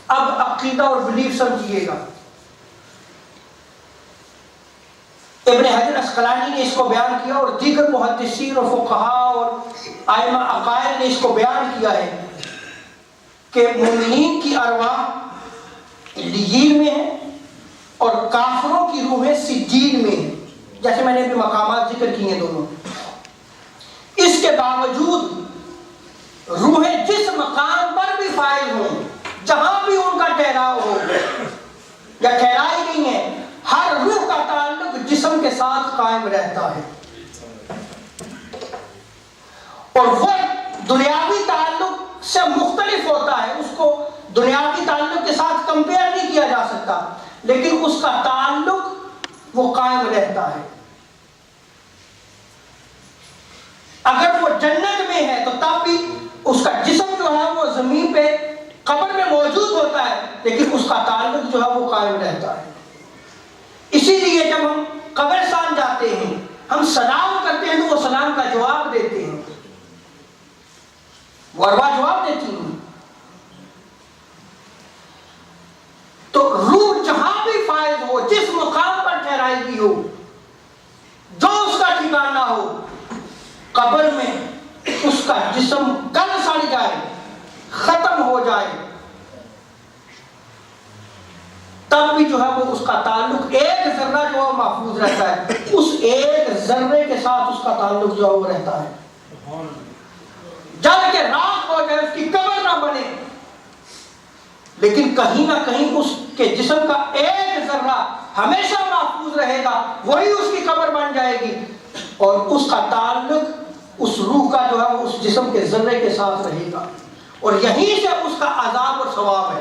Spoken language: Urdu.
اب عقیدہ اور بلیف سمجھیے گا. ابن حجر اسقلانی نے اس کو بیان کیا اور دیگر محدثین اور فقہاء اور ائمہ عقائد نے اس کو بیان کیا ہے کہ مومنین کی ارواح علیین میں ہیں اور کافروں کی روحیں سجین میں ہیں، جیسے میں نے ابھی مقامات ذکر کی ہیں دونوں. اس کے باوجود روحیں جس مقام پر بھی فائز ہوں، جہاں بھی ان کا ٹھہراؤ ہو یا ٹھہرائی گئی ہیں، ہر روح کا تعلق جسم کے ساتھ قائم رہتا ہے. اور وہ دنیاوی تعلق سے مختلف ہوتا ہے، اس کو دنیاوی تعلق کے ساتھ کمپیئر نہیں کیا جا سکتا، لیکن اس کا تعلق وہ قائم رہتا ہے. اگر وہ جنت میں ہے تو تب بھی اس کا جسم جو ہے وہ زمین پہ قبر میں موجود ہوتا ہے، لیکن اس کا تعلق جو ہے وہ قائم رہتا ہے. اسی لیے جب ہم قبرستان جاتے ہیں، ہم سلام کرتے ہیں تو وہ سلام کا جواب دیتے ہیں، وہ ارواح جواب دیتی ہیں. تو روح جہاں بھی فائز ہو، جس مقام پر ٹھہرائی گئی ہو، جو اس کا ٹھکانہ ہو، قبر میں اس کا جسم گل سڑ جائے، ختم ہو جائے، تب بھی جو ہے وہ اس کا تعلق ایک ذرہ جو ہے محفوظ رہتا ہے. اس ایک ذرے کے ساتھ اس کا تعلق جو ہے وہ رہتا ہے. جل کے راکھ ہو جائے، اس کی قبر نہ بنے، لیکن کہیں نہ کہیں اس کے جسم کا ایک ذرہ ہمیشہ محفوظ رہے گا، وہی اس کی قبر بن جائے گی، اور اس کا تعلق اس روح کا جو ہے وہ اس جسم کے ذرے کے ساتھ رہے گا. اور یہیں سے اس کا عذاب اور ثواب ہے.